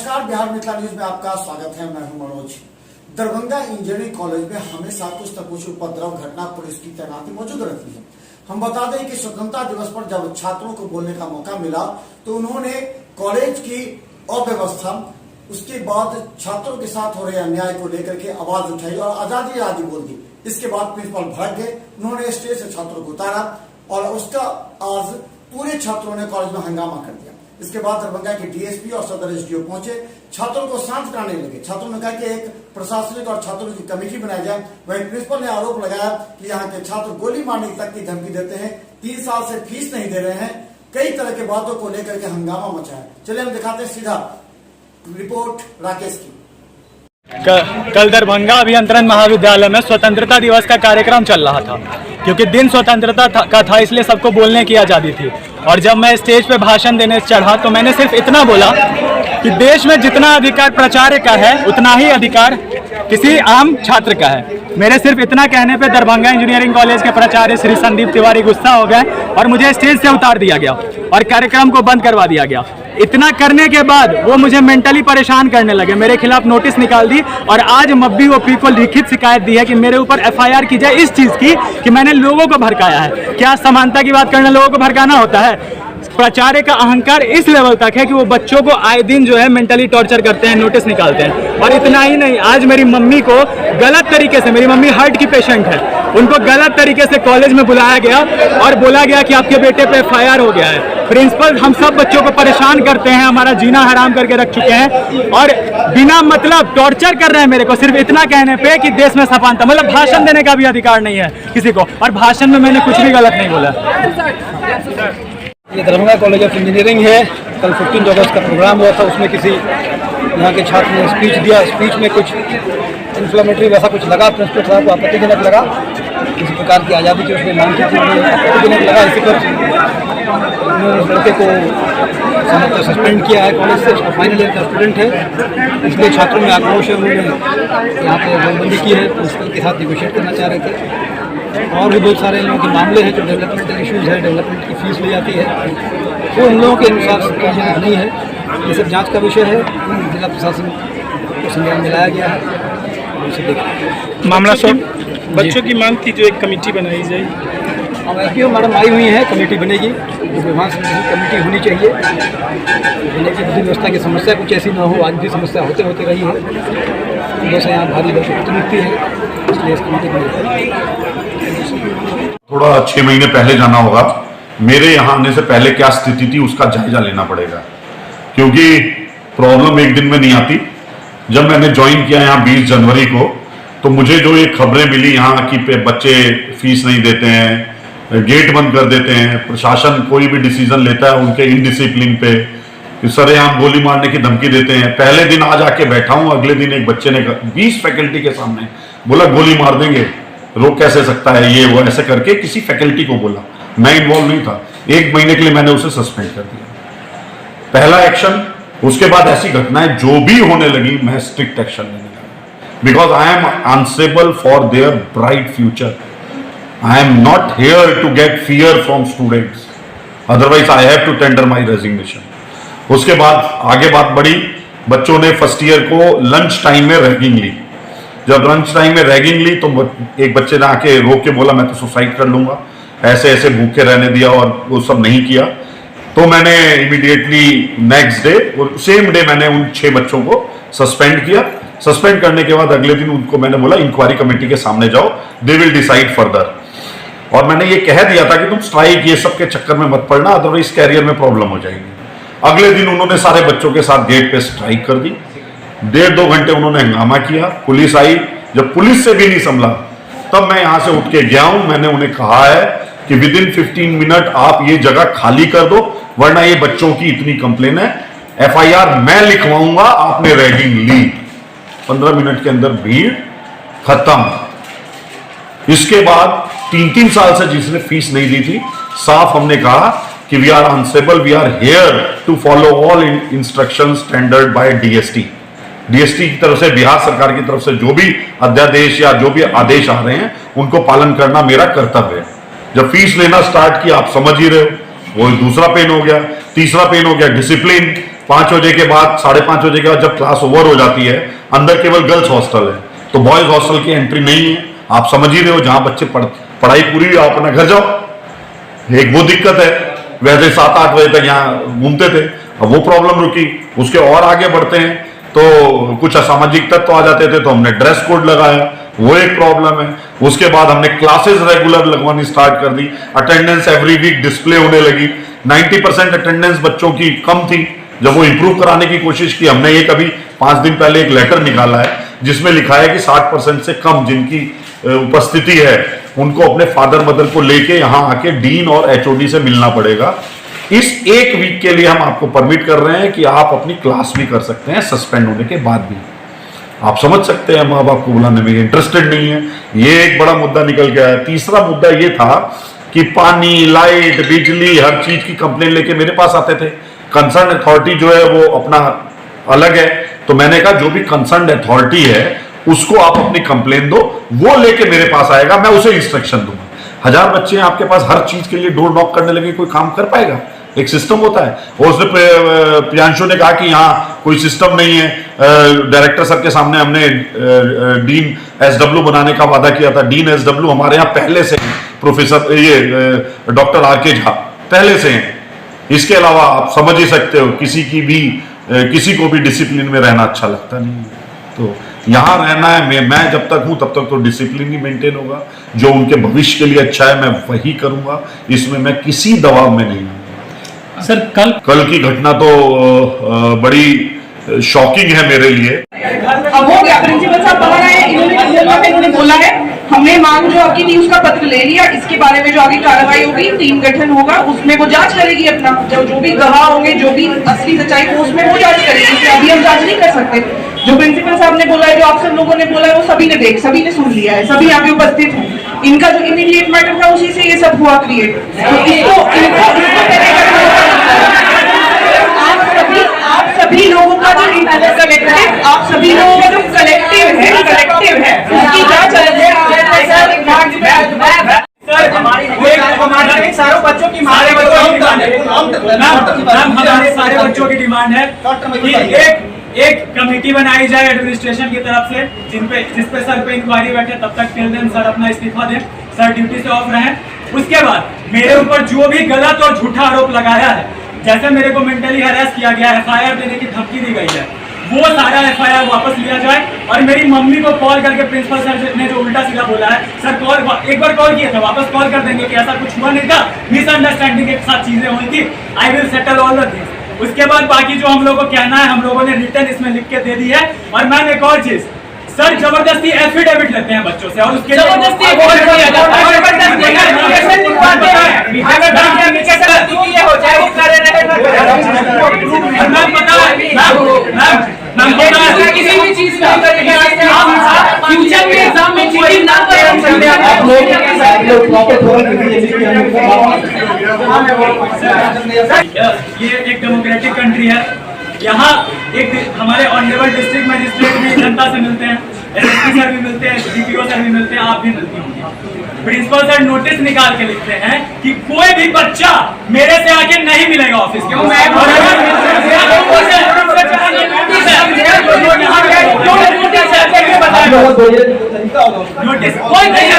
नमस्कार, बिहार मिथिला न्यूज में आपका स्वागत है। मैं हूं मनोज। दरभंगा इंजीनियरिंग कॉलेज में हमेशा कुछ न कुछ उपद्रव घटना, पुलिस की तैनाती मौजूद रहती है। हम बता दें कि स्वतंत्रता दिवस पर जब छात्रों को बोलने का मौका मिला तो उन्होंने कॉलेज की अव्यवस्था, उसके बाद छात्रों के साथ हो रहे अन्याय को लेकर के आवाज उठाई और आजादी बोल दी। इसके बाद प्रिंसिपल भड़क गए, उन्होंने स्टेज से छात्रों को उतारा और उसका आज पूरे छात्रों ने कॉलेज में हंगामा कर दिया। इसके बाद दरभंगा के डीएसपी और सदर एसडीओ पहुंचे, छात्रों को शांत कराने लगे। छात्रों ने कहा कि एक प्रशासनिक और छात्रों की कमेटी बनाई जाए। वहीं प्रिंसिपल ने आरोप लगाया कि यहाँ के छात्र गोली मारने तक की धमकी देते हैं, 3 साल से फीस नहीं दे रहे हैं, कई तरह के बातों को लेकर के हंगामा मचा है। चलिए हम दिखाते हैं सीधा रिपोर्ट राकेश की। कल दरभंगा अभियंत्रण महाविद्यालय में स्वतंत्रता दिवस का कार्यक्रम चल रहा था, क्योंकि दिन स्वतंत्रता का था, इसलिए सबको बोलने की आज़ादी थी। और जब मैं स्टेज पे भाषण देने चढ़ा तो मैंने सिर्फ इतना बोला कि देश में जितना अधिकार प्राचार्य का है उतना ही अधिकार किसी आम छात्र का है। मेरे सिर्फ इतना कहने पे दरभंगा इंजीनियरिंग कॉलेज के प्राचार्य श्री संदीप तिवारी गुस्सा हो गए और मुझे स्टेज से उतार दिया गया और कार्यक्रम को बंद करवा दिया गया। इतना करने के बाद वो मुझे मेंटली परेशान करने लगे, मेरे खिलाफ नोटिस निकाल दी और आज मब्बी ओपी को लिखित शिकायत दी है कि मेरे ऊपर एफआईआर की जाए इस चीज की कि मैंने लोगों को भड़काया है। क्या समानता की बात करना लोगों को भड़काना होता है? प्राचार्य का अहंकार इस लेवल तक है कि वो बच्चों को आए दिन जो है मेंटली टॉर्चर करते हैं, नोटिस निकालते हैं। और इतना ही नहीं, आज मेरी मम्मी को गलत तरीके से, मेरी मम्मी हार्ट की पेशेंट है, उनको गलत तरीके से कॉलेज में बुलाया गया और बोला गया कि आपके बेटे पे एफआईआर हो गया है। प्रिंसिपल हम सब बच्चों को परेशान करते हैं, हमारा जीना हराम करके रख चुके हैं और बिना मतलब टॉर्चर कर रहे हैं मेरे को, सिर्फ इतना कहने पे कि देश में समानता, मतलब भाषण देने का भी अधिकार नहीं है किसी को। और भाषण में मैंने कुछ भी गलत नहीं बोला। ये दरभंगा कॉलेज ऑफ इंजीनियरिंग है। कल 15 अगस्त का प्रोग्राम हुआ था, उसमें किसी यहाँ के छात्र ने स्पीच दिया। स्पीच में कुछ इन्फ्लेमेटरी वैसा कुछ लगा, प्रिंसिपल साहब को आपत्तिजनक लगा, किसी प्रकार की आज़ादी की उसने मांग की थी, आपत्तिजनक लगा। इसी पर उन्होंने लड़के को सस्पेंड किया है कॉलेज से। फाइनल ईयर का स्टूडेंट है, इसलिए छात्रों में आक्रोश है। उन्होंने यहाँ पर बंदी की है, प्रिंसिपल के साथ निगोशिएट करना चाह रहे थे। और भी बहुत सारे लोगों के मामले हैं जो डेवलपमेंटल इश्यूज़ है, डेवलपमेंट की फीस ली जाती है, वो उन लोगों के अनुसार सुविधाजनक नहीं है। ये सब जांच का विषय है, जिला प्रशासन को संज्ञान में लाया गया है, उसे देखें। मामला सब बच्चों की मांग थी जो एक कमेटी बनाई जाए। अब एसपीओ मैडम आई हुई है, कमेटी बनेगी, जो विभाग संबंधी कमेटी होनी चाहिए। जिले की विधि व्यवस्था की समस्या कुछ ऐसी ना हो, आज भी समस्या होते होते रही है। जैसे यहाँ भारी दर्शक प्रतिनिधि है, इसलिए इस कमेटी बनेगी। थोड़ा 6 महीने पहले जाना होगा। मेरे यहाँ आने से पहले क्या स्थिति थी उसका जायजा लेना पड़ेगा, क्योंकि प्रॉब्लम एक दिन में नहीं आती। जब मैंने ज्वाइन किया यहाँ 20 जनवरी को, तो मुझे जो ये खबरें मिली यहाँ की बच्चे फीस नहीं देते हैं, गेट बंद कर देते हैं, प्रशासन कोई भी डिसीजन लेता है उनके इनडिसिप्लिन पे सरेआम गोली मारने की धमकी देते हैं। पहले दिन आज आके बैठा हूँ, अगले दिन एक बच्चे ने 20 फैकल्टी के सामने बोला गोली मार देंगे, रोक कैसे सकता है, ये वो ऐसे करके किसी फैकल्टी को बोला। मैं इन्वॉल्व नहीं था। 1 महीने के लिए मैंने उसे सस्पेंड कर दिया, पहला एक्शन। उसके बाद ऐसी घटनाएं जो भी होने लगी मैं स्ट्रिक्ट एक्शन लेने लगा, because I am answerable for their bright future. I am not here to get fear from students, otherwise I have to tender my resignation. उसके बाद आगे बात बढ़ी, बच्चों ने फर्स्ट ईयर को लंच टाइम में रैगिंग ली। जब लंच टाइम में रैगिंग ली तो एक बच्चे ने आके रोक के बोला मैं तो सुसाइड कर लूंगा, ऐसे ऐसे भूखे रहने दिया, और वो सब नहीं किया। तो मैंने इमीडिएटली नेक्स्ट डे और सेम डे मैंने उन 6 बच्चों को सस्पेंड किया। सस्पेंड करने के बाद अगले दिन उनको मैंने बोला इंक्वायरी कमेटी के सामने जाओ, दे विल डिसाइड फर्दर। और मैंने ये कह दिया था कि तुम स्ट्राइक ये सब के चक्कर में मत पड़ना, अदरवाइज कैरियर में प्रॉब्लम हो जाएगी। अगले दिन उन्होंने सारे बच्चों के साथ गेट पे स्ट्राइक कर दी। 1.5-2 घंटे उन्होंने हंगामा किया, पुलिस आई। जब पुलिस से भी नहीं संभला तब मैं यहां से उठ के गया हूं। मैंने उन्हें कहा है कि विद इन 15 मिनट आप ये जगह खाली कर दो, वरना ये बच्चों की इतनी कंप्लेन है, एफआईआर मैं लिखवाऊंगा, आपने रैगिंग ली। 15 मिनट के अंदर भीड़ खत्म। इसके बाद 3-3 साल से जिसने फीस नहीं दी थी, साफ हमने कहा कि we are answerable, we are here to follow all instructions standard by DST. DST की तरफ से, बिहार सरकार की तरफ से जो भी अध्यादेश या जो भी आदेश आ रहे हैं उनको पालन करना मेरा कर्तव्य है। जब फीस लेना स्टार्ट किया, आप समझ ही रहे हो, वो दूसरा पेन हो गया। तीसरा पेन हो गया डिसिप्लिन, 5 बजे के बाद 5:30 बजे के बाद जब क्लास ओवर हो जाती है, अंदर केवल गर्ल्स हॉस्टल है, तो बॉयज हॉस्टल की एंट्री नहीं है। आप समझ ही रहे हो, जहां बच्चे पढ़ाई पूरी हुई आप अपना घर जाओ। एक वो दिक्कत है, वैसे 7-8 बजे तक यहाँ घूमते थे, अब वो प्रॉब्लम रुकी। उसके और आगे बढ़ते हैं तो कुछ असामाजिक तत्व आ जाते थे, तो हमने ड्रेस कोड लगाया, वो एक प्रॉब्लम है। उसके बाद हमने क्लासेस रेगुलर लगवानी स्टार्ट कर दी, अटेंडेंस एवरी वीक डिस्प्ले होने लगी। 90% अटेंडेंस बच्चों की कम थी, जब वो इंप्रूव कराने की कोशिश की, हमने एक अभी 5 दिन पहले एक लेटर निकाला है जिसमें लिखा है कि 60% से कम जिनकी उपस्थिति है उनको अपने फादर मदर को लेके यहाँ आके डीन और एचओडी से मिलना पड़ेगा। इस एक वीक के लिए हम आपको परमिट कर रहे हैं कि आप अपनी क्लास भी कर सकते हैं सस्पेंड होने के बाद भी। आप समझ सकते हैं माँ बाप को बुलाने में इंटरेस्टेड नहीं है, ये एक बड़ा मुद्दा निकल गया है। तीसरा मुद्दा ये था कि पानी, लाइट, बिजली, हर चीज की कंप्लेन लेके मेरे पास आते थे। कंसर्न अथॉरिटी जो है वो अपना अलग है, तो मैंने कहा जो भी कंसर्न अथॉरिटी है उसको आप अपनी कंप्लेन दो, वो लेके मेरे पास आएगा, मैं उसे इंस्ट्रक्शन दूंगा। 1000 बच्चे हैं आपके पास, हर चीज के लिए डोर नॉक करने लगे, कोई काम कर पाएगा? एक सिस्टम होता है। और उसने प्रियांशु ने कहा कि यहाँ कोई सिस्टम नहीं है। डायरेक्टर सर के सामने हमने डीन एसडब्ल्यू बनाने का वादा किया था। डीन एसडब्ल्यू हमारे यहाँ पहले से प्रोफेसर ये डॉक्टर आर.के. झा पहले से हैं। इसके अलावा आप समझ ही सकते हो किसी को भी डिसिप्लिन में रहना अच्छा लगता नहीं है, तो यहाँ रहना है। मैं जब तक हूं तब तक तो डिसिप्लिन ही मेंटेन होगा, जो उनके भविष्य के लिए अच्छा है मैं वही करूंगा, इसमें मैं किसी दबाव में नहीं हूं। सर कल की घटना तो बड़ी शॉकिंग है मेरे लिए। अब हो गया, प्रिंसिपल साहब बाहर आए, इन्होंने बोला है, हमने मांग जो आपकी थी उसका पत्र ले लिया, इसके बारे में जो आगे कार्रवाई होगी, टीम गठन होगा, उसमें वो जांच करेगी अपना, जो भी गवाह होंगे, जो भी असली सच्चाई हो उसमें वो जांच करेगी। इसलिए अभी हम जांच नहीं कर सकते। जो प्रिंसिपल साहब ने बोला है, जो आप सब लोगों ने बोला है, वो सभी ने सुन लिया है, सभी यहाँ पे उपस्थित हैं। इनका जो इमीडिएट मैटर था उसी से ये सब हुआ क्रिएट। तो आप सभी लोगों का जो कलेक्टिव, आप सभी लोगों का जो कलेक्टिव है उसकी जांच हमारे सारे बच्चों की डिमांड है कि एक कमेटी बनाई जाए एडमिनिस्ट्रेशन की तरफ से, जिस पे सर पे इंक्वायरी बैठे, तब तक टिल देन सर अपना इस्तीफा दें, सर ड्यूटी से ऑफ रहें। उसके बाद मेरे ऊपर जो भी गलत और झूठा आरोप लगाया है, जैसे मेरे को मेंटली हैरेस किया गया, FIR देने की धमकी दी गई है, वो सारा FIR वापस लिया जाए। और मेरी मम्मी को कॉल करके प्रिंसिपल सर ने जो उल्टा सीधा बोला है, सर एक बार कॉल किया था, वापस कॉल कर देंगे कि ऐसा कुछ हुआ नहीं था, मिसअंडरस्टैंडिंग के साथ चीजें हुई थी, I will settle all the things. उसके बाद बाकी जो हम लोगों को कहना है, हम लोगों ने रिटर्न इसमें लिख के दे दी है। और मैम एक और चीज, सर जबरदस्ती एफिडेविट लेते हैं बच्चों से, और उसके किसी भी चीज फ्यूचर में एग्जाम में चीटिंग ना करें। ये एक डेमोक्रेटिक कंट्री है, यहाँ एक हमारे ऑनरेबल डिस्ट्रिक्ट मजिस्ट्रेट भी जनता से मिलते हैं, SSP सर भी मिलते हैं, DPO सर भी मिलते हैं, आप भी मिलती होंगी। प्रिंसिपल सर नोटिस निकाल के लिखते हैं कि कोई भी बच्चा मेरे से आके नहीं मिलेगा ऑफिस के। नोटिस कोई नहीं